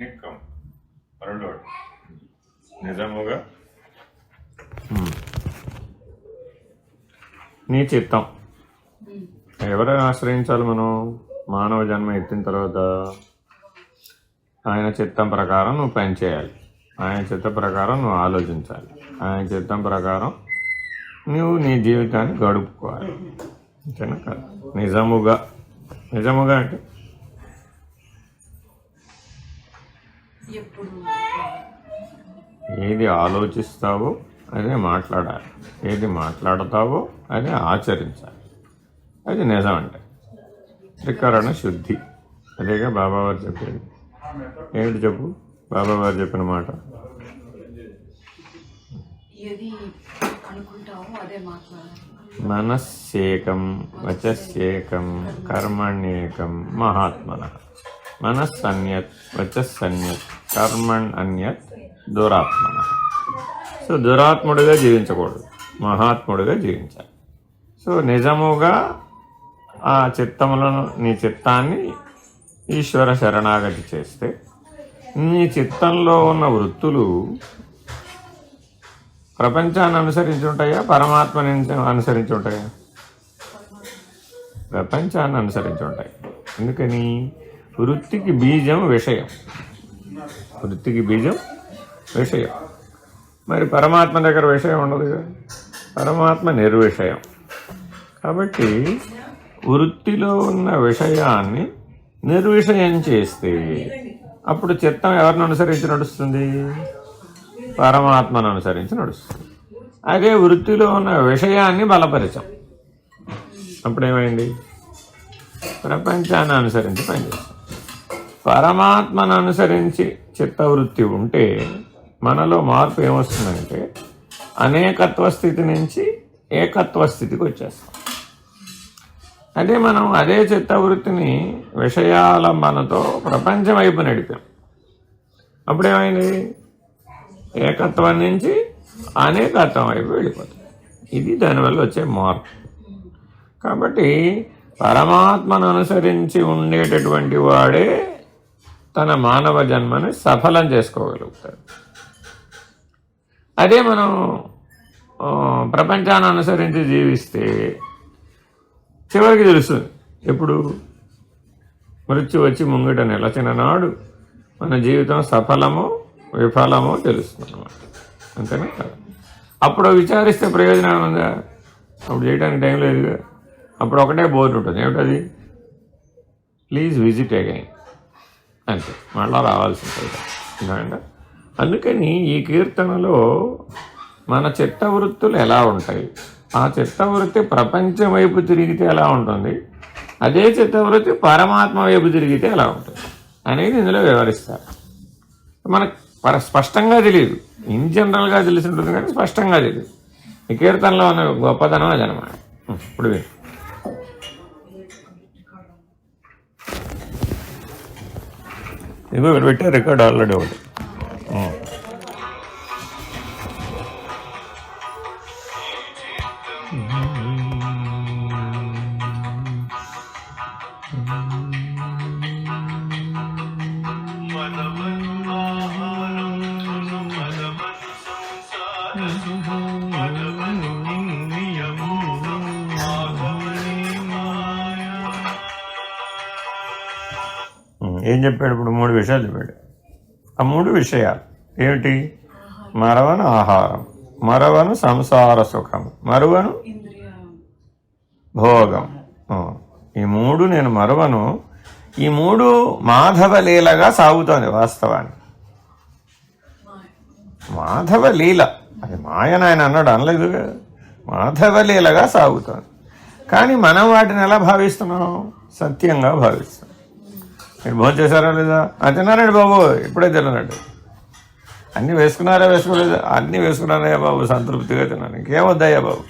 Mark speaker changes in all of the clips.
Speaker 1: నిక్కం రెండోడు నిజముగా నీ చిత్తం. ఎవరైనా ఆశ్రయించాలి మనం? మానవ జన్మ ఎత్తిన తర్వాత ఆయన చిత్తం ప్రకారం నువ్వు పనిచేయాలి, ఆయన చిత్తం ప్రకారం నువ్వు ఆలోచించాలి, ఆయన చిత్తం ప్రకారం నువ్వు నీ జీవితాన్ని గడుపుకోవాలి. అంతేనా కదా? నిజముగా. నిజముగా అంటే ఏది ఆలోచిస్తావో అదే మాట్లాడాలి, ఏది మాట్లాడతావో అదే ఆచరించాలి. అది నిజం అంటే త్రికరణ శుద్ధి. అదేగా బాబావారు చెప్పేది. ఏమిటి చెప్పు బాబావారు చెప్పిన మాట? మనస్సేకం వచస్సేకం కర్మణ్యేకం మహాత్మన. మనస్సన్యత్ వచస్సన్యత్ కర్మణ్ అన్యత్ దురాత్మన. సో దురాత్ముడిగా జీవించకూడదు, మహాత్ముడిగా జీవించాలి. సో నిజముగా ఆ చిత్తములను, నీ చిత్తాన్ని ఈశ్వర శరణాగతి చేస్తే నీ చిత్తంలో ఉన్న వృత్తులు ప్రపంచాన్ని అనుసరించి ఉంటాయా, పరమాత్మని అనుసరించి ఉంటాయా? ప్రపంచాన్ని అనుసరించి ఉంటాయి. ఎందుకని? వృత్తికి బీజం విషయం, వృత్తికి బీజం విషయం. మరి పరమాత్మ దగ్గర విషయం ఉండదు కదా, పరమాత్మ నిర్విషయం. కాబట్టి వృత్తిలో ఉన్న విషయాన్ని నిర్విషయం చేస్తే అప్పుడు చిత్తం ఎవరిని అనుసరించి నడుస్తుంది? పరమాత్మను అనుసరించి నడుస్తుంది. అదే వృత్తిలో ఉన్న విషయాన్ని బలపరిచాం, అప్పుడేమైంది? ప్రపంచాన్ని అనుసరించి పనిచేస్తాం. పరమాత్మను అనుసరించి చిత్తవృత్తి ఉంటే మనలో మార్పు ఏమొస్తుందంటే అనేకత్వ స్థితి నుంచి ఏకత్వ స్థితికి వచ్చేస్తాం. అదే మనం అదే చిత్తవృత్తిని విషయాల మనతో ప్రపంచం వైపు నడిపాం, అప్పుడేమైంది? ఏకత్వం నుంచి అనేకత్వం వైపు వెళ్ళిపోతాం. ఇది దానివల్ల వచ్చే మార్పు. కాబట్టి పరమాత్మను అనుసరించి ఉండేటటువంటి వాడే తన మానవ జన్మని సఫలం చేసుకోగలుగుతాడు. అదే మనం ప్రపంచాన్ని అనుసరించి జీవిస్తే చివరికి తెలుస్తుంది. ఎప్పుడు? మృత్యు వచ్చి ముంగిట నిలచిన నాడు మన జీవితం సఫలమో విఫలమో తెలుస్తుంది అన్నమాట. అంతేనా కదా? అప్పుడు విచారిస్తే ప్రయోజనం ఉందా? అప్పుడు చేయడానికి టైం లేదుగా. అప్పుడు ఒకటే బోర్డు ఉంటుంది. ఏమిటది? ప్లీజ్ విజిట్ అగైన్, అంతే, మళ్ళా రావాల్సి ఉంటుంది. అందుకని ఈ కీర్తనలో మన చిత్తవృత్తులు ఎలా ఉంటాయి, ఆ చిత్తవృత్తి ప్రపంచం వైపు తిరిగితే ఎలా ఉంటుంది, అదే చిత్తవృత్తి పరమాత్మ వైపు తిరిగితే ఎలా ఉంటుంది అనేది ఇందులో వివరిస్తారు. మనకు స్పష్టంగా తెలియదు, ఇన్ జనరల్గా తెలిసి ఉంటుంది కానీ స్పష్టంగా తెలియదు. ఈ కీర్తనలో ఉన్న గొప్పతనం అదనమాట. ఇప్పుడు ఇదిగో ఇక్కడ పెట్టే రికార్డ్ ఆల్రెడీ ఒకటి. ఏం చెప్పాడు ఇప్పుడు? 3 విషయాలు చెప్పాడు. ఆ 3 విషయాలు ఏమిటి? మరవను ఆహారం, మరవను సంసార సుఖం, మరువను భోగం. ఈ 3 నేను మరవను. ఈ 3 మాధవ లీలగా సాగుతోంది. వాస్తవాన్ని మాధవ లీల, అది మాయన ఆయన అన్నాడు, అనలేదు. మాధవ లీలగా సాగుతోంది. కానీ మనం వాటిని ఎలా భావిస్తున్నాం? సత్యంగా భావిస్తున్నాం. మీరు భోజనం చేశారా లేదా? తిన్నారండి బాబు, ఇప్పుడే తిన్నాడు. అన్నీ వేసుకున్నారా వేసుకోలేదా? అన్నీ వేసుకున్నారయ్యా బాబు, సంతృప్తిగా తిన్నాను, ఇంకేమొద్దయ్యా బాబు.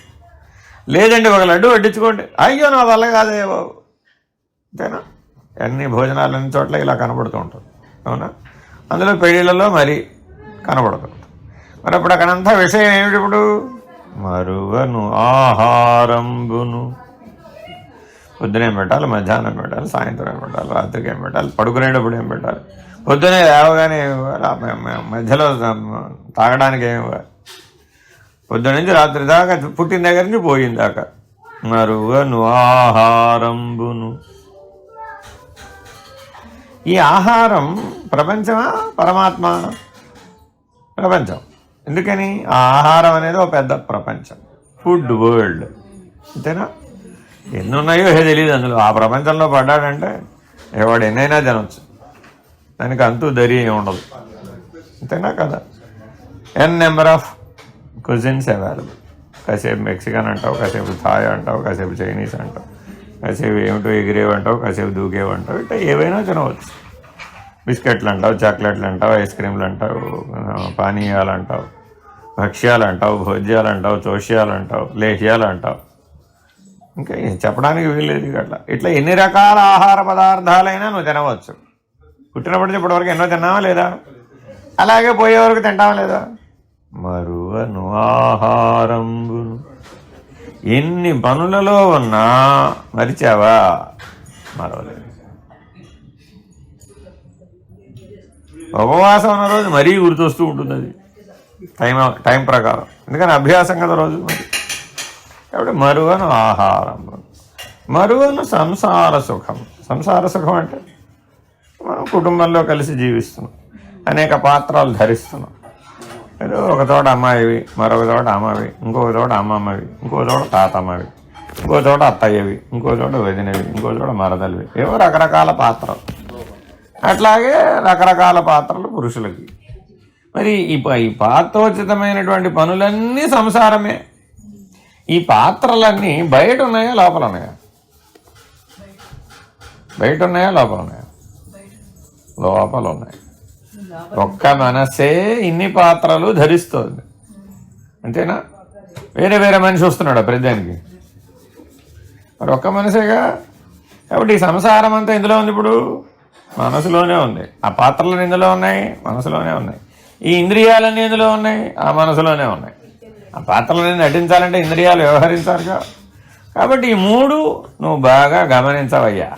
Speaker 1: లేదండి ఒక లడ్డు వడ్డించుకోండి, అయ్యో నా వల్ల కాదయ్యా బాబు. అంతేనా? అన్ని భోజనాలు అన్ని చోట్ల ఇలా కనబడుతూ ఉంటుంది, అవునా? అందులో పెళ్ళిళ్ళలో మరీ కనబడుతుంది. మరి అప్పుడు అక్కడంతా విషయం ఏమిటి? ఇప్పుడు మరువను ఆహారంబును పొద్దున ఏం పెట్టాలి, మధ్యాహ్నం పెట్టాలి, సాయంత్రం ఏం పెట్టాలి, రాత్రికి ఏం పెట్టాలి, పడుకునేటప్పుడు ఏం పెట్టాలి, పొద్దునే లేవగానే ఏమి ఇవ్వాలి, మధ్యలో తాగడానికి ఏమి ఇవ్వాలి, పొద్దున నుంచి రాత్రి దాకా, పుట్టిన దగ్గర నుంచి పోయిన దాకా. మరువను ఆహారంబును. ఈ ఆహారం ప్రపంచమా పరమాత్మ? ప్రపంచం. ఎందుకని? ఆ ఆహారం అనేది ఒక పెద్ద ప్రపంచం, ఫుడ్ వరల్డ్. అంతేనా? ఎన్ని ఉన్నాయో తెలియదు అందులో. ఆ ప్రపంచంలో పడ్డాడంటే ఎవడు ఎన్నైనా తినొచ్చు, దానికి అంతూ దరి ఏమి ఉండదు. అంతేనా కదా? ఎన్ నెంబర్ ఆఫ్ కుజిన్స్ అవైలబుల్. కాసేపు మెక్సికన్ అంటావు, కాసేపు థాయ్ అంటావు, కాసేపు చైనీస్ అంటావు, కాసేపు ఏమిటో ఎగిరేవి అంటావు, కాసేపు దూకేవి అంటావు, ఇట్లా ఏవైనా తినవచ్చు. బిస్కెట్లు అంటావు, చాక్లెట్లు అంటావు, ఐస్ క్రీమ్లు అంటావు, పానీయాలు అంటావు, భక్ష్యాలు అంటావు, భోజ్యాలు అంటావు, చోష్యాలు అంటావు, లేహ్యాలు అంటావు, ఇంకా చెప్పడానికి వీల్లేదు. ఇట్లా ఎన్ని రకాల ఆహార పదార్థాలైనా నువ్వు తినవచ్చు. పుట్టినప్పటి నుంచి ఇప్పటివరకు ఎన్నో తిన్నావా లేదా? అలాగే పోయే వరకు తింటావా లేదా? మరువను ఆహారంబును. ఎన్ని పనులలో ఉన్నా మరిచావా? మరవలేదు. ఉపవాసం ఉన్న రోజు మరీ గుర్తొస్తూ ఉంటుంది, అది టైం ప్రకారం. ఎందుకని అభ్యాసం కదా రోజు మరి. కాబట్టి మరువను ఆహారం, మరువను సంసార సుఖం. సంసార సుఖం అంటే మనం కుటుంబంలో కలిసి జీవిస్తున్నాం, అనేక పాత్రలు ధరిస్తున్నాం. ఏదో ఒక చోట అమ్మాయివి, మరొక చోట అమ్మవి, ఇంకొక చోట అమ్మమ్మవి, ఇంకో చోట తాతమ్మవి, ఇంకో చోట అత్తయ్యవి, ఇంకో చోట వదినవి, ఇంకో చోట మరదలివి, ఏవో రకరకాల పాత్రలు. అట్లాగే రకరకాల పాత్రలు పురుషులకి. మరి ఈ పాత్రోచితమైనటువంటి పనులన్నీ సంసారమే. ఈ పాత్రలన్నీ బయట ఉన్నాయా లోపల ఉన్నాయా? బయట ఉన్నాయా లోపల ఉన్నాయా? లోపల ఉన్నాయి. ఒక్క మనసే ఇన్ని పాత్రలు ధరిస్తోంది. అంతేనా? వేరే వేరే మనిషి వస్తున్నాడు ప్రతిదానికి. మరి ఒక్క మనసేగా. కాబట్టి ఈ సంసారం అంతా ఇందులో ఉంది, ఇప్పుడు మనసులోనే ఉంది. ఆ పాత్రలు ఇందులో ఉన్నాయి, మనసులోనే ఉన్నాయి. ఈ ఇంద్రియాలన్నీ ఇందులో ఉన్నాయి, ఆ మనసులోనే ఉన్నాయి. ఆ పాత్రలని నటించాలంటే ఇంద్రియాలు వ్యవహరించాలిగా. కాబట్టి ఈ మూడు నువ్వు బాగా గమనించవయ్యా.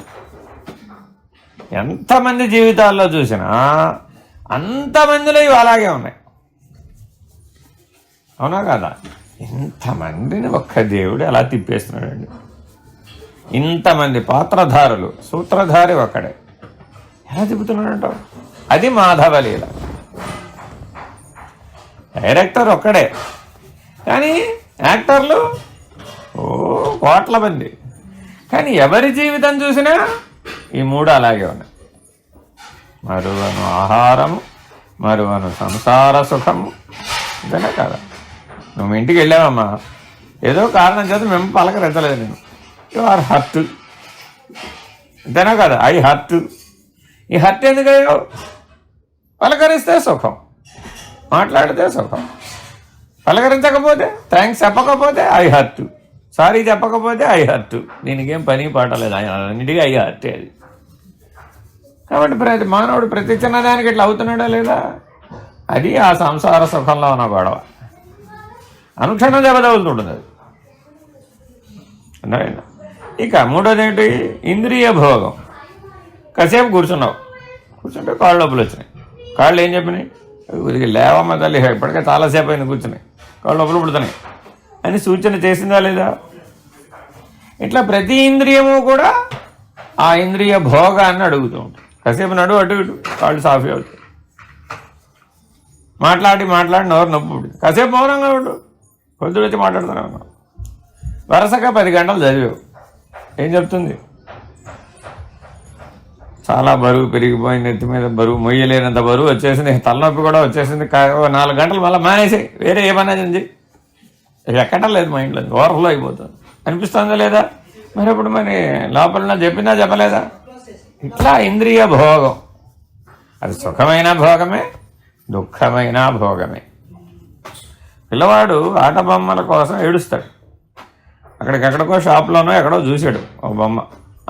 Speaker 1: ఎంతమంది జీవితాల్లో చూసినా అంతమందిలో ఇవి అలాగే ఉన్నాయి. అవునా కదా? ఇంతమందిని ఒక్క దేవుడు ఎలా తిప్పేస్తున్నాడండి. ఇంతమంది పాత్రధారులు, సూత్రధారి ఒక్కడే ఎలా తిప్పుతున్నాడంటావు? అది మాధవలీల. డైరెక్టర్ ఒక్కడే, కానీ యాక్టర్లు కోట్ల మంది. కానీ ఎవరి జీవితం చూసినా ఈ మూడు అలాగే ఉన్నాయి. మరువను ఆహారము, మరువను సంసార సుఖము. అంతేనా కదా? నువ్వు ఇంటికి వెళ్ళావమ్మా, ఏదో కారణం చేత మేము పలకరించలేదు, నేను యు ఆర్ హర్ట్. అంతేనా కదా? I hurt. ఈ హర్ట్ ఎందుకయ్యో? పలకరిస్తే సుఖం, మాట్లాడితే సుఖం. పలకరించకపోతే, థ్యాంక్స్ చెప్పకపోతే ఐ హర్ట్, సారీ చెప్పకపోతే ఐ హర్ట్. దీనికేం పని పాటలేదు, అన్నిటికీ ఐ హర్ట్. అది కాబట్టి మానవుడు ప్రతి చిన్నదానికి ఇట్లా అవుతున్నాడా లేదా? అది ఆ సంసార సుఖంలో ఉన్న గొడవ. అనుక్షణం దెబ్బతగులుతుంటుంది అది. అర్థమైందా? ఇక మూడోది ఏంటి? ఇంద్రియ భోగం. కాసేపు కూర్చుంటే కాళ్ళు నొప్పులు వచ్చినాయి. కాళ్ళు ఏం చెప్పినాయి? లేవమ్మ తల్లి, ఇప్పటికే చాలాసేపు అయింది కూర్చున్నాయి, కాళ్ళు నొప్పులు పుడుతున్నాయి అని సూచన చేసిందా లేదా? ఇట్లా ప్రతి ఇంద్రియము కూడా ఆ ఇంద్రియ భోగాన్ని అడుగుతూ ఉంటుంది. కాసేపు నడు అటు ఇటు, కాళ్ళు సాఫీ అవుతాయి. మాట్లాడి నోరు నొప్పి పుట్టింది, కాసేపు మౌనంగా ఉండు, పొద్దుడు వచ్చి మాట్లాడుతూనే ఉన్నావు. వరుసగా 10 గంటలు చదివావు, ఏం చెప్తుంది? చాలా బరువు పెరిగిపోయింది, నెత్తి మీద బరువు, మొయ్యలేనంత బరువు వచ్చేసింది, తలనొప్పి కూడా వచ్చేసింది, 4 గంటలు మళ్ళీ మానేసి వేరే ఏమన్నా చెంది ఎక్కడం లేదు, మైండ్లో ఓవర్ఫ్లో అయిపోతుంది. అనిపిస్తుందా లేదా? మరి ఇప్పుడు మరి లోపల చెప్పిందా చెప్పలేదా? ఇట్లా ఇంద్రియ భోగం, అది సుఖమైన భోగమే, దుఃఖమైన భోగమే. పిల్లవాడు ఆట బొమ్మల కోసం ఏడుస్తాడు. అక్కడికెక్కడికో షాప్లోనో ఎక్కడో చూశాడు ఒక బొమ్మ,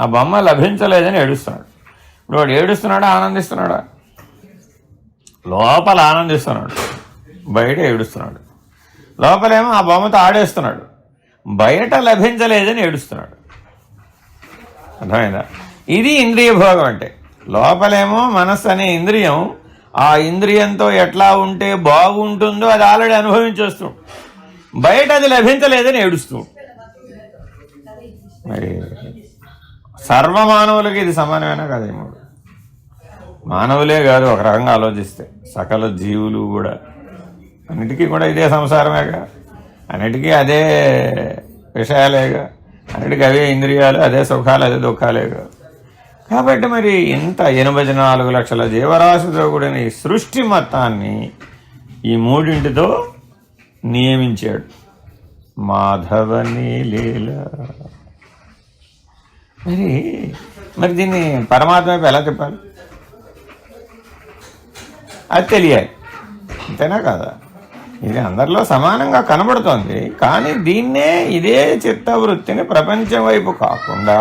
Speaker 1: ఆ బొమ్మ లభించలేదని ఏడుస్తున్నాడు. ఇప్పుడు వాడు ఏడుస్తున్నాడా ఆనందిస్తున్నాడా? లోపల ఆనందిస్తున్నాడు, బయట ఏడుస్తున్నాడు. లోపలేమో ఆ బొమ్మతో ఆడేస్తున్నాడు, బయట లభించలేదని ఏడుస్తున్నాడు. అర్థమైందా? ఇది ఇంద్రియ భోగం అంటే. లోపలేమో మనస్సు అనే ఇంద్రియం, ఆ ఇంద్రియంతో ఎట్లా ఉంటే బాగుంటుందో అది ఆల్రెడీ అనుభవించేస్తూ, బయట అది లభించలేదని ఏడుస్తూ. మరి సర్వమానవులకి ఇది సమానమైనా కదేమో. మానవులే కాదు, ఒక రకంగా ఆలోచిస్తే సకల జీవులు కూడా అన్నిటికీ కూడా ఇదే సంసారమేగా, అన్నిటికీ అదే విషయాలేగా, అన్నిటికీ అవే ఇంద్రియాలు, అదే సుఖాలు, అదే దుఃఖాలేగా. కాబట్టి మరి ఇంత 84 లక్షల జీవరాశితో కూడిన ఈ సృష్టి మొత్తాన్ని ఈ మూడింటితో నియమించాడు. మాధవని లీల. మరి దీన్ని పరమాత్మ ఎలా చెప్పాలి? అది తెలియాలి, అంతేనా కాదా? ఇది అందరిలో సమానంగా కనబడుతోంది, కానీ దీన్నే ఇదే చిత్తవృత్తిని ప్రపంచం వైపు కాకుండా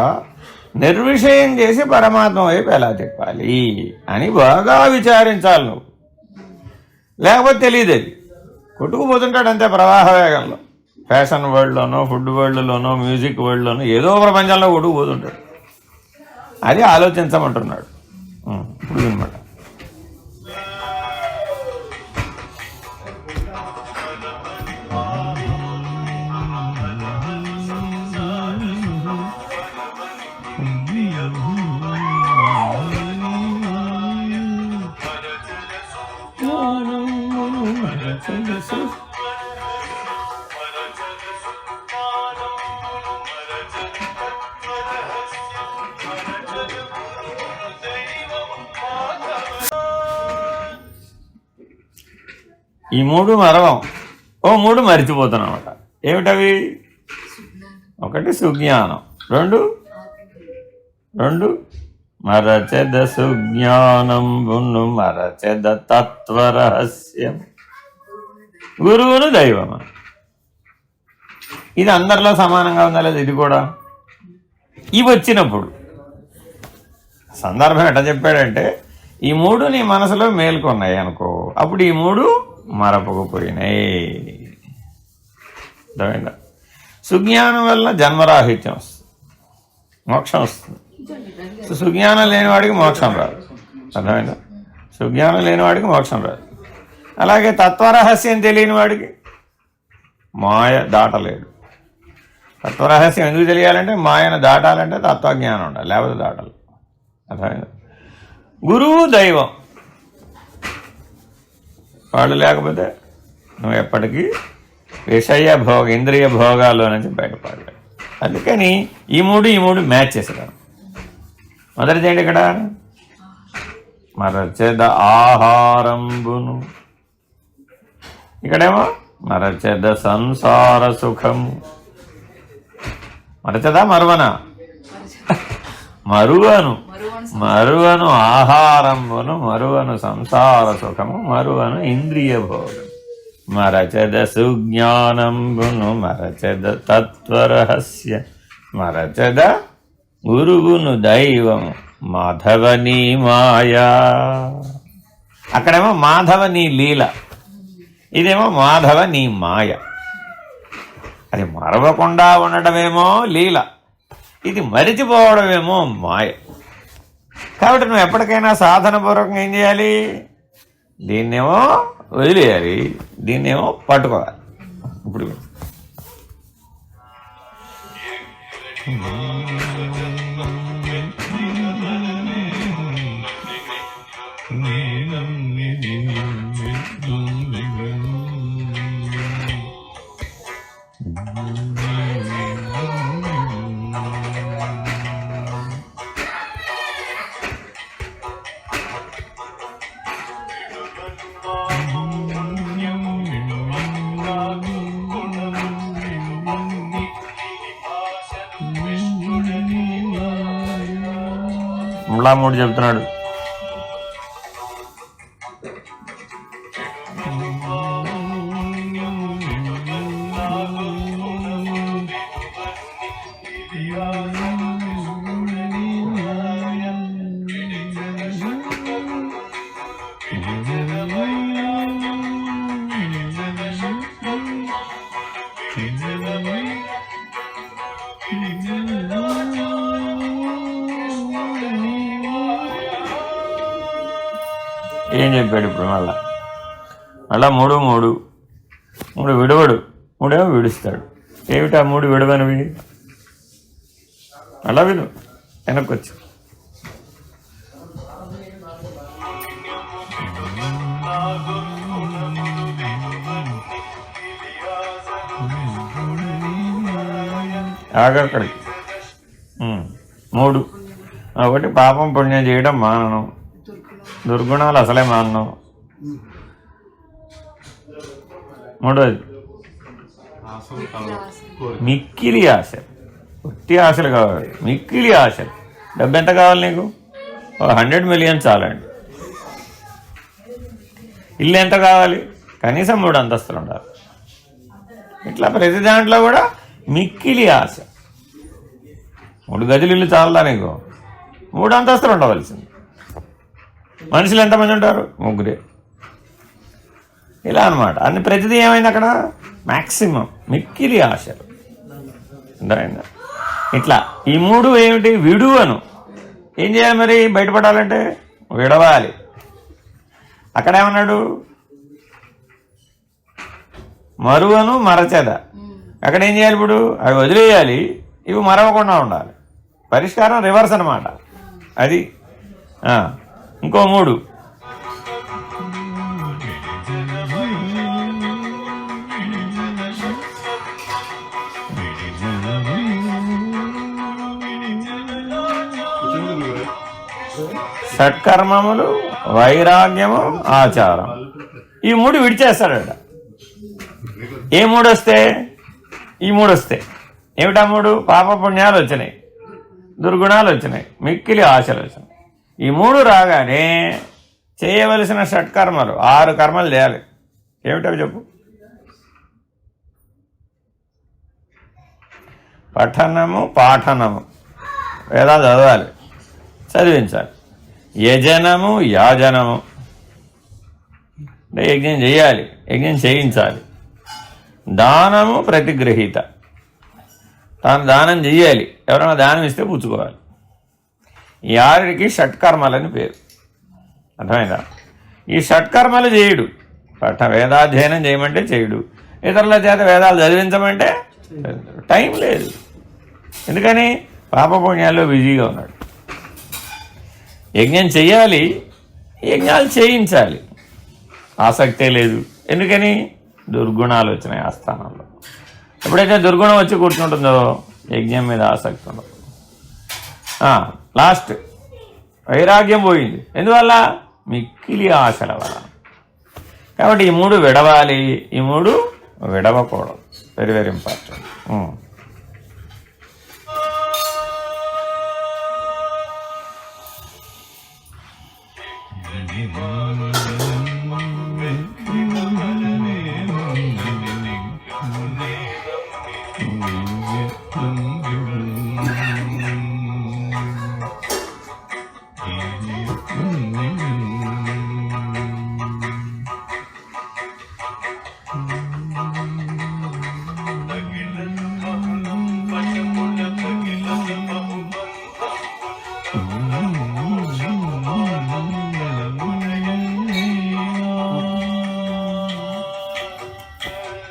Speaker 1: నిర్విషయం చేసి పరమాత్మ వైపు ఎలా తిప్పాలి అని బాగా విచారించాలి నువ్వు. లేకపోతే తెలియదు, అది కొట్టుకుపోతుంటాడు అంతే ప్రవాహ వేగంలో. ఫ్యాషన్ వరల్డ్లోనో, ఫుడ్ వరల్డ్లోనో, మ్యూజిక్ వరల్డ్లోనో ఏదో ప్రపంచంలో కొట్టుకుపోతుంటాడు. అది ఆలోచించమంటున్నాడు. ఇప్పుడు అనమాట. ఈ మూడు మరవం, మూడు మరిచిపోతున్నమాట. ఏమిటవి? ఒకటి సుజ్ఞానం, రెండు మరచెద సుజ్ఞానంబును మరచెద తత్వరహస్యం గురువును దైవమా. ఇది అందరిలో సమానంగా ఉందా లేదు? ఇది కూడా ఇవి వచ్చినప్పుడు సందర్భం ఎట్లా చెప్పాడంటే, ఈ మూడు నీ మనసులో మేల్కొన్నాయి అనుకో, అప్పుడు ఈ మూడు మరపకపోయినాయి. అర్థమైందా? సుజ్ఞానం వల్ల జన్మరాహిత్యం వస్తుంది, మోక్షం వస్తుంది. సుజ్ఞానం లేనివాడికి మోక్షం రాదు. అర్థమైందా? సుజ్ఞానం లేనివాడికి మోక్షం రాదు. అలాగే తత్వరహస్యం తెలియని వాడికి మాయ దాటలేడు. తత్వరహస్యం ఎందుకు తెలియాలంటే, మాయను దాటాలంటే తత్వజ్ఞానం ఉండాలి, లేకపోతే దాటాలి. అర్థమైందా? గురువు దైవం వాళ్ళు లేకపోతే నువ్వు ఎప్పటికీ విషయ భోగ ఇంద్రియ భోగాల్లో నుంచి బయటపడలేవు. అందుకని ఈ మూడు మ్యాచ్ చేసేదాం. మొదటిది ఏంటి ఇక్కడ? మరచెద ఆహారంబును, ఇక్కడేమో మరచెద సంసార సుఖము. మరచెదా మరువనా? మరువను ఆహారంబును, మరువను సంసార సుఖము, మరువను ఇంద్రియ భోగం. మరచెద సుజ్ఞానంబును మరచెద తత్వరహస్య మరచెద గురువును దైవము మాధవని మాయా. అక్కడేమో మాధవని లీల, ఇదేమో మాధవని మాయ. అది మరవకుండా ఉండడమేమో లీల, ఇది మరిచిపోవడమేమో మాయ. కాబట్టి నువ్వు ఎప్పటికైనా సాధనపూర్వకంగా ఏం చేయాలి? దీన్నేమో వదిలేయాలి, దీన్నేమో పట్టుకోవాలి. ఇప్పుడు మూడు చెబుతున్నాడు. ఏం చెప్పాడు ఇప్పుడు మళ్ళా మూడు విడవడు, మూడేమో విడుస్తాడు. ఏమిటా మూడు విడవనివి? అలా విను, వెనక్కి వచ్చి. ఆగక్కడికి 3. ఒకటి పాపం పుణ్యం చేయడం మానను, దుర్గుణాలు అసలే మానను. 3వది మిక్కిలి ఆశ. ఒట్టి ఆశలు కావాలి, మిక్కిలి ఆశలు. డబ్బు ఎంత కావాలి నీకు? 100 మిలియన్ చాలండి. ఇల్లు ఎంత కావాలి? కనీసం 3 అంతస్తులు ఉండాలి. ఇట్లా ప్రతి దాంట్లో కూడా మిక్కిలి ఆశ. 3 గదులు ఇల్లు చాలదా నీకు? 3 అంతస్తులు ఉండవలసింది. మనుషులు ఎంతమంది ఉంటారు? 3. ఇలా అనమాట. అన్ని ప్రతిదీ ఏమైంది అక్కడ? మ్యాక్సిమం మిక్కిలి ఆశలు. అర్థమైందా? ఇట్లా ఈ 3 ఏమిటి? విడువను. ఏం చేయాలి మరి బయటపడాలంటే? విడవాలి. అక్కడ ఏమన్నాడు? మరువను మరచెద. అక్కడ ఏం చేయాలి ఇప్పుడు? అవి వదిలేయాలి, ఇవి మరవకుండా ఉండాలి. పరిష్కారం రివర్స్ అనమాట అది. ఇంకో 3 షట్కర్మములు, వైరాగ్యము, ఆచారం. ఈ 3 విడిచేస్తాడట. ఏ 3 వస్తే? ఈ 3 వస్తే ఏమిటా 3? పాపపుణ్యాలు వచ్చినాయి, దుర్గుణాలు వచ్చినాయి, మిక్కిలి ఆశలు వచ్చినాయి. ఈ 3 రాగానే చేయవలసిన షట్కర్మలు 6 కర్మలు చేయాలి. ఏమిటవి చెప్పు? పఠనము, పాఠనము, వేదాలు చదవాలి, చదివించాలి. యజనము, యాజనము అంటే యజ్ఞం చేయాలి, యజ్ఞం చేయించాలి. దానము, ప్రతిగ్రహీత, తాను దానం చెయ్యాలి, ఎవరైనా దానం ఇస్తే పుచ్చుకోవాలి. ఈ 6కి షట్కర్మలని పేరు. అర్థమైందా? ఈ షట్కర్మలు చేయుడు. వేదాధ్యయనం చేయమంటే చేయుడు, ఇతరుల చేత వేదాలు చదివించమంటే టైం లేదు. ఎందుకని? పాపపుణ్యాల్లో బిజీగా ఉన్నాడు. యజ్ఞం చెయ్యాలి, యజ్ఞాలు చేయించాలి, ఆసక్తే లేదు. ఎందుకని? దుర్గుణాలు వచ్చినాయి ఆ స్థానంలో. ఎప్పుడైతే దుర్గుణం వచ్చి కూర్చుంటుందో యజ్ఞం మీద ఆసక్తి ఉండదు. లాస్ట్ వైరాగ్యం పోయింది. ఎందువల్ల? మిక్కిలి ఆశల వల్ల. కాబట్టి ఈ 3 విడవాలి, ఈ 3 విడవకూడదు. Very very important.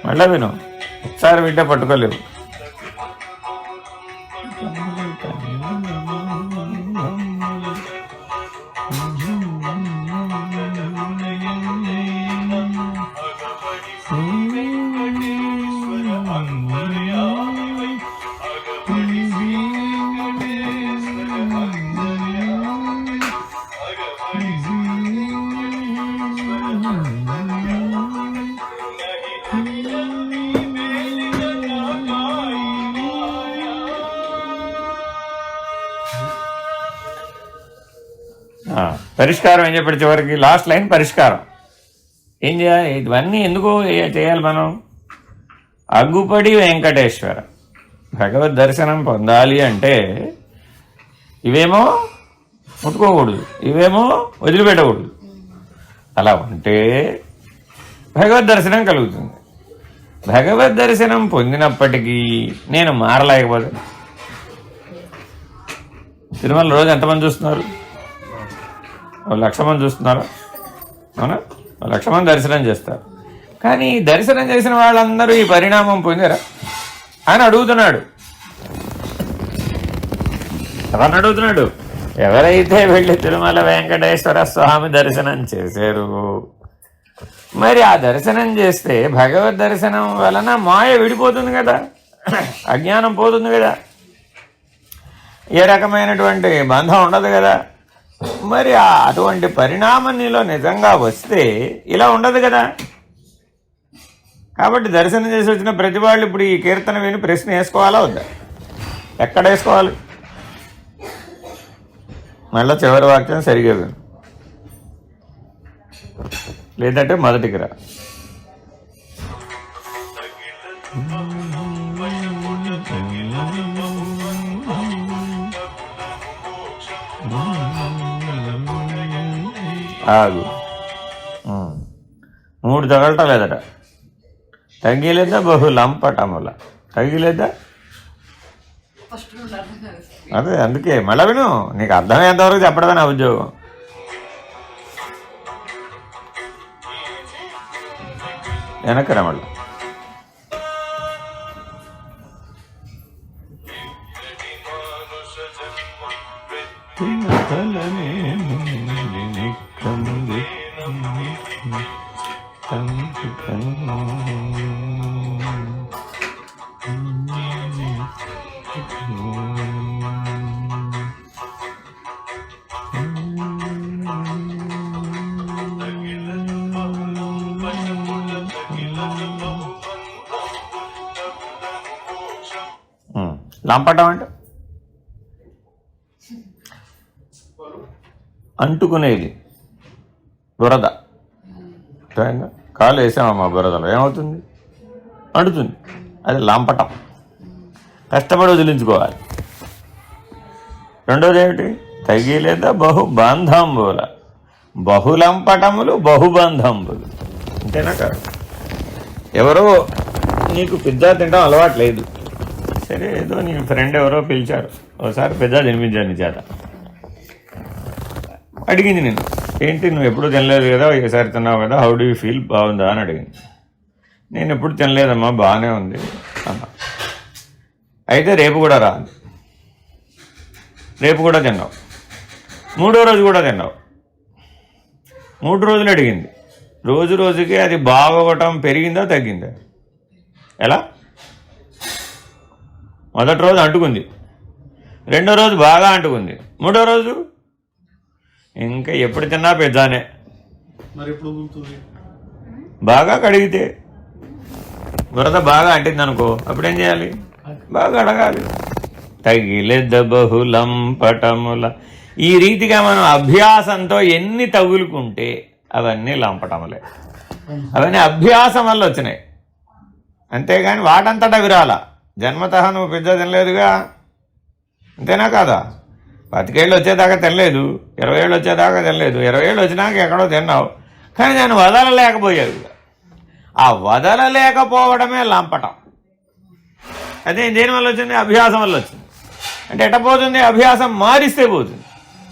Speaker 1: మళ్ళా విను, ఒకసారి వింటే పట్టుకోలేవు. పరిష్కారం ఏం చెప్పాడు చివరికి? లాస్ట్ లైన్ పరిష్కారం. ఏం చేయాలి? ఇవన్నీ ఎందుకు చేయాలి మనం? అగ్గుపడి వెంకటేశ్వర భగవద్ దర్శనం పొందాలి అంటే ఇవేమో ముట్టుకోకూడదు, ఇవేమో వదిలిపెట్టకూడదు. అలా ఉంటే భగవద్ దర్శనం కలుగుతుంది. భగవద్ దర్శనం పొందినప్పటికీ నేను మారలేకపోతే, తిరుమల రోజు ఎంతమంది చూస్తున్నారు? 1,00,000 మంది చూస్తున్నారా? అవునా? 1,00,000 మంది దర్శనం చేస్తారు. కానీ దర్శనం చేసిన వాళ్ళందరూ ఈ పరిణామం పొందారా అని అడుగుతున్నాడు. ఎవరిని అడుగుతున్నాడు? ఎవరైతే వెళ్ళి తిరుమల వెంకటేశ్వర స్వామి దర్శనం చేశారు, మరి ఆ దర్శనం చేస్తే భగవద్ దర్శనం వలన మాయ విడిపోతుంది కదా, అజ్ఞానం పోతుంది కదా, ఏ రకమైనటువంటి బంధం ఉండదు కదా. మరి అటువంటి పరిణామం నీలో నిజంగా వస్తే ఇలా ఉండదు కదా. కాబట్టి దర్శనం చేసి వచ్చిన ప్రతి వాళ్ళు ఇప్పుడు ఈ కీర్తన విని ప్రశ్న వేసుకోవాలా వద్దా? ఎక్కడ వేసుకోవాలి? మళ్ళీ చివరి వాక్యం సరిగా విను, లేదంటే మొదటికి రా. ఆగు. 3 తగలటం లేదట. తగిలేదా బహుళంపటముల. తగిలేదా? అదే అందుకే మళ్ళా విను, నీకు అర్థమయ్యేంతవరకు చెప్పడమే నా ఉద్యోగం. వెనక్కి మళ్ళా. లంపటం అంటే అంటుకునేది, బురద. కాలు వేసామమ్మా బురదలో ఏమవుతుంది? అంటుతుంది. అది లంపటం, కష్టపడి వదిలించుకోవాలి. రెండోది ఏమిటి? తగిలేదా బహుబంధంబుల. బహులంపటములు బహుబంధంబులు. అంతేనా కాదు? ఎవరో నీకు పిజ్జా తినడం అలవాటు లేదు, సరే ఏదో నీ ఫ్రెండ్ ఎవరో పిలిచారు, ఒకసారి పిజ్జా తినిపించాను నీ చేత. అడిగింది నేను, ఏంటి నువ్వు ఎప్పుడు తినలేదు కదా, ఒకసారి తిన్నావు కదా, హౌ డూ యూ ఫీల్, బాగుందా అని అడిగింది. నేను ఎప్పుడు తినలేదమ్మా, బాగానే ఉంది అన్నా. అయితే రేపు కూడా రా, రేపు కూడా తిన్నావు, 3వ రోజు కూడా తిన్నావు. 3 రోజులు అడిగింది. రోజు రోజుకి అది బాగోవటం పెరిగిందా తగ్గిందా? ఎలా? మొదటి రోజు అంటుకుంది, 2వ రోజు బాగా అంటుకుంది, 3వ రోజు ఇంకా ఎప్పుడు తిన్నా పిజ్జానే. బాగా కడిగితే బురద బాగా అంటింది అనుకో, అప్పుడేం చేయాలి? బాగా అడగాలి. తగిలేద బహులంపటముల. ఈ రీతిగా మనం అభ్యాసంతో ఎన్ని తగులుకుంటే అవన్నీ లంపటములే. అవన్నీ అభ్యాసం వల్ల వచ్చినాయి, అంతేగాని వాటంతటా విరాల. జన్మతః నువ్వు పిజ్జా తినలేదుగా, అంతేనా కాదా? 10 ఏళ్ళు వచ్చేదాకా తినలేదు, 20 ఏళ్ళు వచ్చేదాకా తినలేదు, 20 ఏళ్ళు వచ్చినాక ఎక్కడో తిన్నావు, కానీ నేను వదలలేకపోయావు. ఆ వదలలేకపోవడమే లంపటం. అదే దేనివల్ల వచ్చింది? అభ్యాసం వల్ల వచ్చింది. అంటే ఎట్ట పోతుంది? అభ్యాసం మారిస్తే పోతుంది,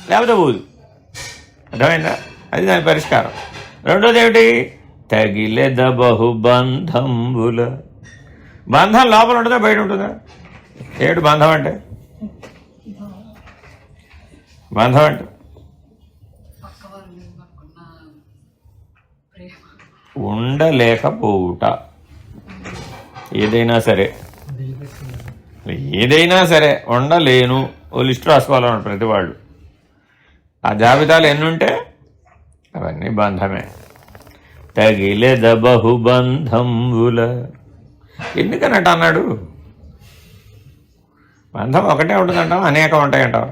Speaker 1: లేకపోతే పోదు. అర్థమైందా? అది దాని పరిష్కారం. రెండోది ఏమిటి? తగిలేద బహుబంధంబుల. బంధం లోపల ఉంటుందా బయట ఉంటుందా? ఏమిటి బంధం అంటే? బంధం అంటే ఉండలేకపోవుట. ఏదైనా సరే ఉండలేను, ఓ లిస్టు రాసుకోవాలన్నాడు ప్రతి వాళ్ళు. ఆ జాబితాలు ఎన్నుంటే అవన్నీ బంధమే. తగిలేద బహుబంధంబుల. ఎందుకన్నట్టు అన్నాడు? బంధం ఒకటే ఉంటుందంటావా, అనేకం ఉంటాయంటావా?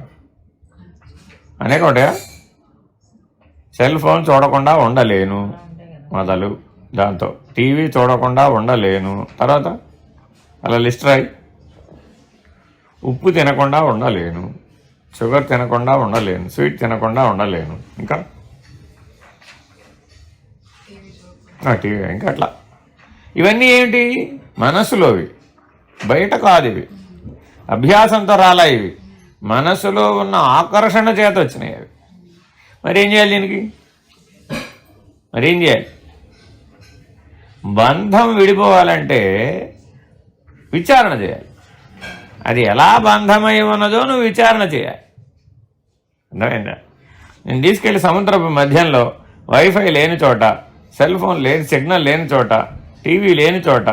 Speaker 1: అనేకం ఉంటాయా? సెల్ ఫోన్ చూడకుండా ఉండలేను మొదలు, దాంతో టీవీ చూడకుండా ఉండలేను, తర్వాత అలా లిస్ట్ రాయి. ఉప్పు తినకుండా ఉండలేను, షుగర్ తినకుండా ఉండలేను, స్వీట్ తినకుండా ఉండలేను, ఇంకా టీవీ, ఇంకా అట్లా. ఇవన్నీ ఏమిటి? మనసులోవి, బయట కాదు ఇవి. అభ్యాసంతో రాలా ఇవి, మనసులో ఉన్న ఆకర్షణ చేత వచ్చినాయి అవి. మరి ఏం చేయాలి దీనికి? మరేం చేయాలి? బంధం విడిపోవాలంటే విచారణ చేయాలి. అది ఎలా బంధమై ఉన్నదో నువ్వు విచారణ చేయాలి. అర్థమైందా? నేను తీసుకెళ్ళి సముద్రపు మధ్యంలో వైఫై లేని చోట, సెల్ ఫోన్ లేని సిగ్నల్ లేని చోట, టీవీ లేని చోట,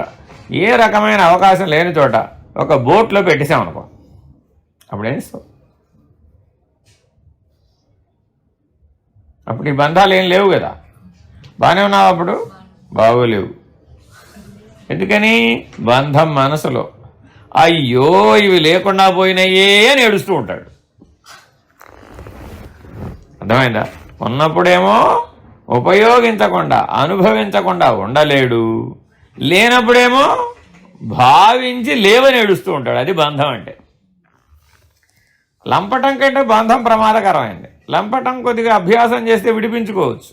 Speaker 1: ఏ రకమైన అవకాశం లేని చోట ఒక బోట్లో పెట్టేసామనుకో, అప్పుడేం చేస్తావు? అప్పుడు ఈ బంధాలు ఏం లేవు కదా. బాగానే ఉన్నావు అప్పుడు? బాగోలేవు. ఎందుకని? బంధం మనసులో అయ్యో ఇవి లేకుండా పోయినాయే అని ఏడుస్తూ ఉంటాడు. అర్థమైందా? ఉన్నప్పుడేమో ఉపయోగించకుండా అనుభవించకుండా ఉండలేడు, లేనప్పుడేమో భావించి లేవని ఏడుస్తూ ఉంటాడు. అది బంధం అంటే. లంపటం కంటే బంధం ప్రమాదకరమైంది. లంపటం కొద్దిగా అభ్యాసం చేస్తే విడిపించుకోవచ్చు.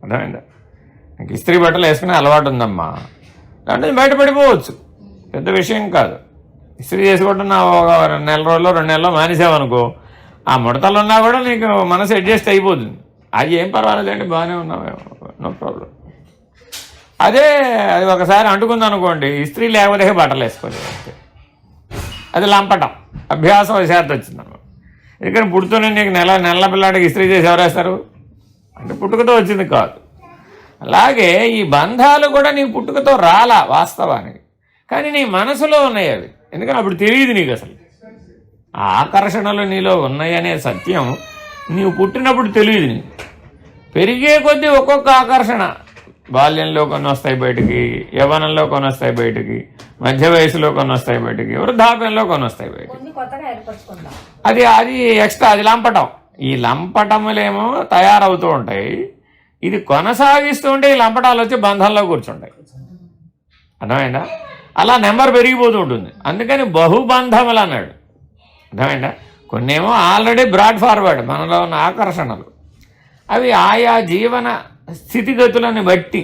Speaker 1: అర్థమైందా? నాకు ఇస్త్రీ బట్టలు వేసుకునే అలవాటు ఉందమ్మా, అంటే బయటపడిపోవచ్చు, పెద్ద విషయం కాదు. ఇస్త్రీ చేసుకోవడం నా ఒక నెల రోజుల్లో 2 నెలల్లో మానేసావనుకో, ఆ ముడతలు ఉన్నా కూడా నీకు మనసు అడ్జస్ట్ అయిపోతుంది. అది ఏం పర్వాలేదండి, బాగానే ఉన్నావు, నో ప్రాబ్లం. అది ఒకసారి అంటుకుందనుకోండి, ఇస్త్రీ లేకపోతే బట్టలు వేసుకోలేదు అంతే. అది లంపటం, అభ్యాసం విశాఖ వచ్చిందన్నమాట. ఎందుకని పుట్టుతూనే నీకు నెల పిల్లాడికి ఇస్త్రీ చేసి ఎవరేస్తారు అంటే పుట్టుకతో వచ్చింది కాదు. అలాగే ఈ బంధాలు కూడా నీ పుట్టుకతో రాలా వాస్తవానికి, కానీ నీ మనసులో ఉన్నాయి అవి. ఎందుకని అప్పుడు తెలియదు నీకు అసలు ఆ ఆకర్షణలు నీలో ఉన్నాయనే సత్యం. నీవు పుట్టినప్పుడు తెలియదు నీకు. పెరిగే కొద్దీ ఒక్కొక్క ఆకర్షణ, బాల్యంలో కొన్ని వస్తాయి బయటికి, యవ్వనంలో కొన్ని వస్తాయి బయటికి, మధ్య వయసులో కొన్ని వస్తాయి బయటికి, వృద్ధాప్యంలో కొన్ని వస్తాయి బయటికి. అది ఎక్స్ట్రా, అది లంపటం. ఈ లంపటములేమో తయారవుతూ ఉంటాయి. ఇది కొనసాగిస్తూ ఉంటే ఈ లంపటాలు వచ్చి బంధంలో కూర్చుంటాయి. అర్థమైందా? అలా నెంబర్ పెరిగిపోతూ ఉంటుంది. అందుకని బహుబంధములు అన్నాడు. అర్థమైందా? కొన్నేమో ఆల్రెడీ బ్రాడ్ ఫార్వర్డ్ మనలో ఉన్న ఆకర్షణలు, అవి ఆయా జీవన స్థితిగతులను బట్టి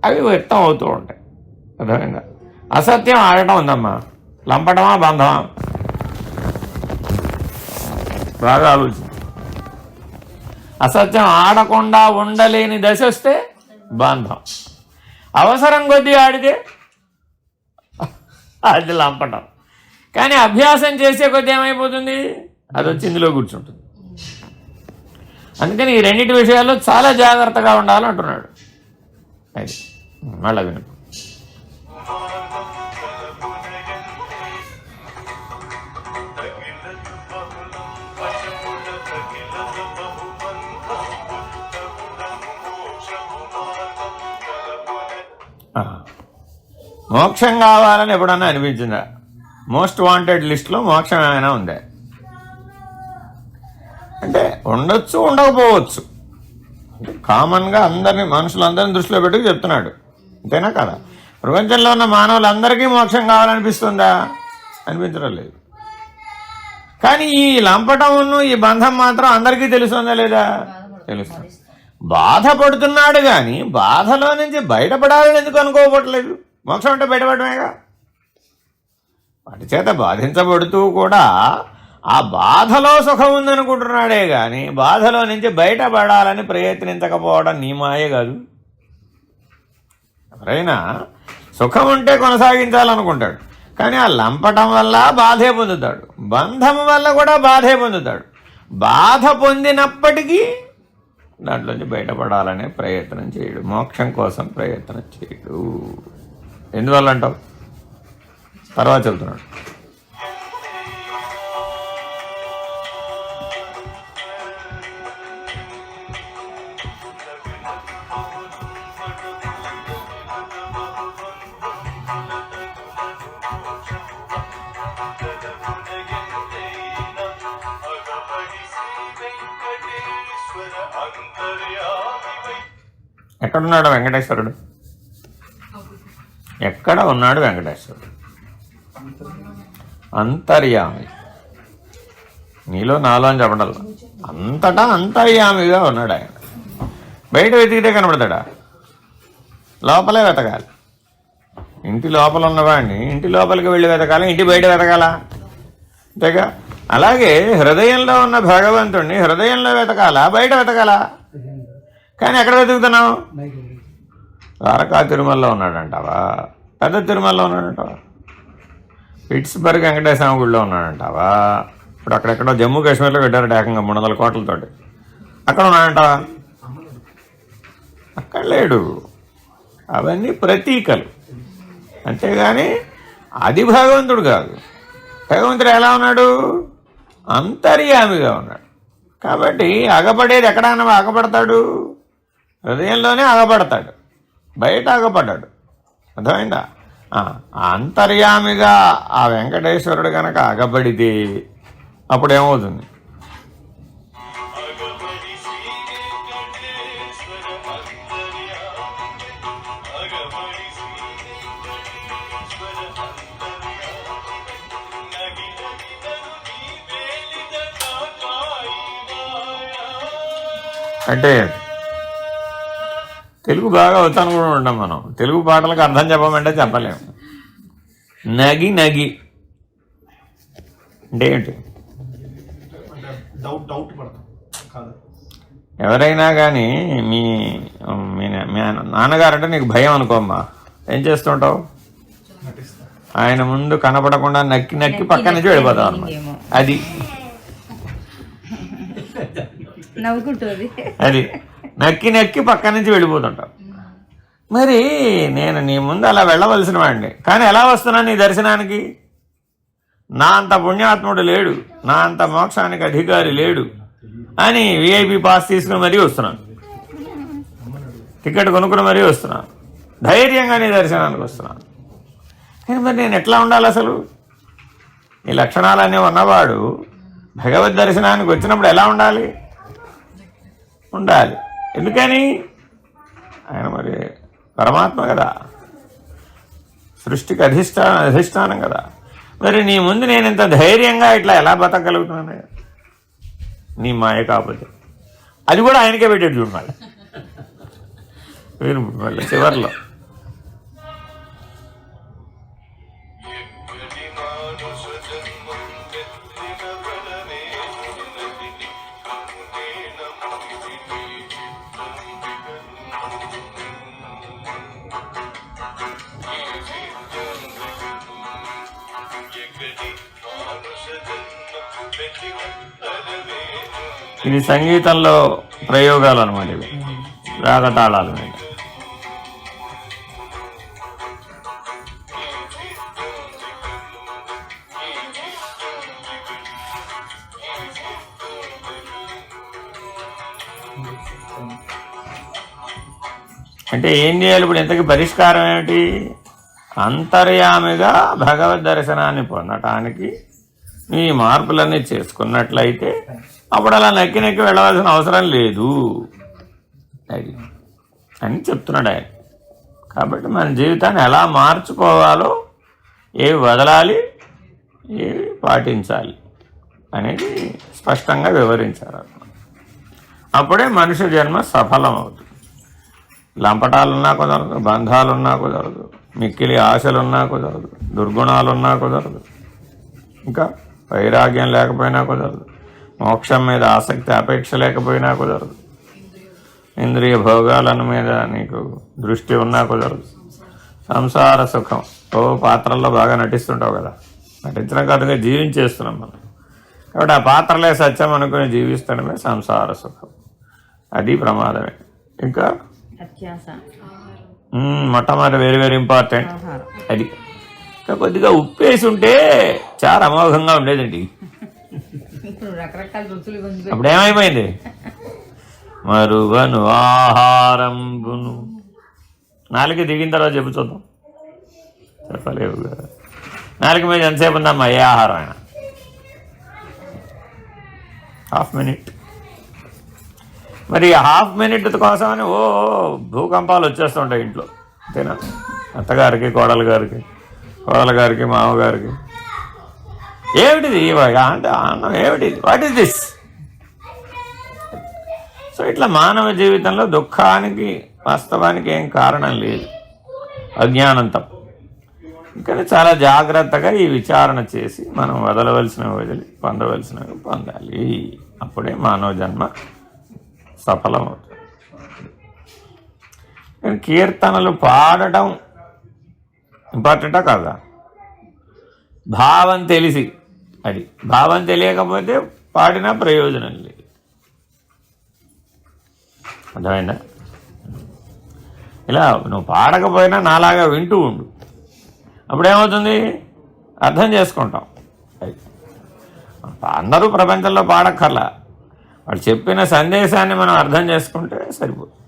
Speaker 1: అవి వ్యక్తం అవుతూ ఉంటాయి. అర్థమైందా? అసత్యం ఆడటం ఉందమ్మా, లంపటమా బంధమా? బాగా ఆలోచించు. అసత్యం ఆడకుండా ఉండలేని దశ వస్తే బంధం, అవసరం కొద్దీ ఆడితే అది లంపటం. కానీ అభ్యాసం చేసే కొద్దీ ఏమైపోతుంది, అది వచ్చి ఇందులో కూర్చుంటుంది. అందుకని ఈ రెండింటి విషయాల్లో చాలా జాగ్రత్తగా ఉండాలంటున్నాడు. అది మళ్ళా విను. మోక్షం కావాలని ఎప్పుడన్నా అనిపించిందా? మోస్ట్ వాంటెడ్ లిస్ట్లో మోక్షం ఏమైనా ఉందా అంటే ఉండొచ్చు, ఉండకపోవచ్చు. అంటే కామన్గా మనుషులందరినీ దృష్టిలో పెట్టుకు చెప్తున్నాడు, అంతేనా కదా? ప్రపంచంలో ఉన్న మానవులందరికీ మోక్షం కావాలనిపిస్తుందా? అనిపించడం లేదు. కానీ ఈ లంపటమును ఈ బంధం మాత్రం అందరికీ తెలుస్తుందా లేదా? తెలుస్తుంది. బాధపడుతున్నాడు కానీ బాధలో నుంచి బయటపడాలని ఎందుకు అనుకోవట్లేదు? మోక్షం అంటే బయటపడమేగా. వాటి చేత బాధించబడుతూ కూడా ఆ బాధలో సుఖం ఉందనుకుంటున్నాడే కానీ బాధలో నుంచి బయటపడాలని ప్రయత్నించకపోవడం నీ మాయే కాదు. ఎవరైనా సుఖం ఉంటే కొనసాగించాలనుకుంటాడు, కానీ ఆ లంపటం వల్ల బాధే పొందుతాడు, బంధం వల్ల కూడా బాధే పొందుతాడు. బాధ పొందినప్పటికీ దాంట్లోంచి బయటపడాలనే ప్రయత్నం చేయడు, మోక్షం కోసం ప్రయత్నం చేయడు. ఎందువల్ల అంటావు? తర్వాత చెబుతున్నాడు. ఎక్కడున్నాడు వెంకటేశ్వరుడు? ఎక్కడ ఉన్నాడు వెంకటేశ్వరుడు? అంతర్యామి. నీలో నాలో అని చెప్పడం, అంతటా అంతర్యామిగా ఉన్నాడు ఆయన. బయట వెతికితే కనబడతాడా? లోపలే వెతకాలి. ఇంటి లోపల ఉన్నవాడిని ఇంటి లోపలికి వెళ్ళి వెతకాలి, ఇంటి బయట వెతకాలా? అంతేగా. అలాగే హృదయంలో ఉన్న భగవంతుణ్ణి హృదయంలో వెతకాలా, బయట వెతకాలా? కానీ ఎక్కడ వెతుకుతున్నావు? ద్వారకా తిరుమలలో ఉన్నాడంటావా? పెద్ద తిరుమలలో ఉన్నాడంటావా? పిట్స్బర్గ్ వెంకటేశ్వర గుడిలో ఉన్నాడంటావా? ఇప్పుడు అక్కడెక్కడో జమ్మూ కాశ్మీర్లో పెట్టారు ఏకంగా 300 కోట్లతోటి. అక్కడ ఉన్నాడంటావా? అక్కడ లేడు. అవన్నీ ప్రతీకలు, అంతేగాని అది భగవంతుడు కాదు. భగవంతుడు ఎలా ఉన్నాడు? అంతర్యామిగా ఉన్నాడు. కాబట్టి అగపడేది ఎక్కడైనా అగపడతాడు? హృదయంలోనే అగపడతాడు, బయట అగపడ్డాడు. అర్థమైందా? అంతర్యామిగా ఆ వెంకటేశ్వరుడు కనుక అగపడితే అప్పుడేమవుతుంది? అంటే తెలుగు బాగా వచ్చాను కూడా ఉంటాం మనం. తెలుగు పాటలకు అర్థం చెప్పమంటే చెప్పలేము. నగి నగి అంటే ఏంటి? ఎవరైనా కానీ మీ నాన్నగారంటే నీకు భయం అనుకోమ్మా, ఏం చేస్తుంటావు? ఆయన ముందు కనపడకుండా నక్కి నక్కి పక్క నుంచి వెళ్ళిపోతావు అన్నమాట. అది అది నక్కి నక్కి పక్క నుంచి వెళ్ళిపోతుంటావు. మరి నేను నీ ముందు అలా వెళ్ళవలసిన వాడిని, కానీ ఎలా వస్తున్నాను నీ దర్శనానికి? నా అంత పుణ్యాత్ముడు లేడు, నా అంత మోక్షానికి అధికారి లేడు అని విఐపి పాస్ తీసుకుని మరీ వస్తున్నాను, టికెట్ కొనుక్కుని మరీ వస్తున్నాను, ధైర్యంగా నీ దర్శనానికి వస్తున్నాను. కానీ మరి నేను ఎట్లా ఉండాలి అసలు? ఈ లక్షణాలన్నీ ఉన్నవాడు భగవద్ దర్శనానికి వచ్చినప్పుడు ఎలా ఉండాలి? ఉండాలి. ఎందుకని? ఆయన మరి పరమాత్మ కదా, సృష్టికి అధిష్టానం కదా. మరి నీ ముందు నేను ఇంత ధైర్యంగా ఇట్లా ఎలా బతకగలుగుతున్నాను? నీ మాయ కాకపోతే అది కూడా ఆయనకే పెట్టాడు చూడు. మళ్ళీ చివరిలో ఇది సంగీతంలో ప్రయోగాలు అనమాట, ఇవి రాగతాళాల మీద. అంటే ఏం చేయాలి ఇప్పుడు? ఇంతకీ పరిష్కారం ఏమిటి? అంతర్యామిగా భగవద్ దర్శనాన్ని పొందటానికి ఈ మార్పులన్నీ చేసుకున్నట్లయితే అప్పుడు అలా నక్కి నక్కి వెళ్ళవలసిన అవసరం లేదు అది అని చెప్తున్నాడు ఆయన. కాబట్టి మన జీవితాన్ని ఎలా మార్చుకోవాలో, ఏవి వదలాలి, ఏవి పాటించాలి అనేది స్పష్టంగా వివరించారు. అప్పుడే మనిషి జన్మ సఫలమవుతుంది. లంపటాలున్నా కుదరదు, బంధాలున్నా కుదరదు, మిక్కిలి ఆశలున్నా కుదరదు, దుర్గుణాలున్నా కుదరదు, ఇంకా వైరాగ్యం లేకపోయినా కుదరదు, మోక్షం మీద ఆసక్తి అపేక్ష లేకపోయినా కుదరదు, ఇంద్రియ భోగాలను మీద నీకు దృష్టి ఉన్నా కుదరదు, సంసార సుఖం పాత్రల్లో బాగా నటిస్తుంటావు కదా, నటించడం కాదుగా జీవించేస్తున్నాం మనం. కాబట్టి ఆ పాత్రలే సత్యం అనుకుని జీవిస్తడమే సంసార సుఖం. అది ప్రమాదమే. ఇంకా మొట్టమొదటి వెరీ వెరీ ఇంపార్టెంట్ అది. కొద్దిగా ఉప్పేసి ఉంటే చాలా అమోఘంగా ఉండేదండి. అప్పుడు ఏమైపోయింది? మరువను ఆహారంబును. నాలుగు దిగిన తర్వాత చెప్పు చూద్దాం. చెప్పలేవు కదా. నాలుగు మీద ఎంతసేపు ఉందమ్మా? ఏ ఆహారం అయినా హాఫ్ మినిట్. మరి హాఫ్ మినిట్ కోసమని భూకంపాలు వచ్చేస్తుంటాయి ఇంట్లో, అంతేనా? అత్తగారికి, కోడల గారికి, మామగారికి. ఏమిటిది అంటే అన్నం ఏమిటిది? What is this? సో ఇట్లా మానవ జీవితంలో దుఃఖానికి వాస్తవానికి ఏం కారణం లేదు, అజ్ఞానం తప్ప. కానీ చాలా జాగ్రత్తగా ఈ విచారణ చేసి మనం వదలవలసినవి వదిలి పొందవలసినవి పొందాలి. అప్పుడే మానవ జన్మ సఫలమవుతుంది. కానీ కీర్తనలు పాడటం ఇంపార్టెంటా కాదా? భావం తెలిసి, అది భావం తెలియకపోతే పాడినా ప్రయోజనం లేదు. అర్థమైందా? ఇలా నువ్వు పాడకపోయినా నాలాగా వింటూ ఉండు, అప్పుడేమవుతుంది? అర్థం చేసుకుంటాం. అందరూ ప్రపంచంలో పాడక్కర్లా, వాళ్ళు చెప్పిన సందేశాన్ని మనం అర్థం చేసుకుంటే సరిపోతుంది.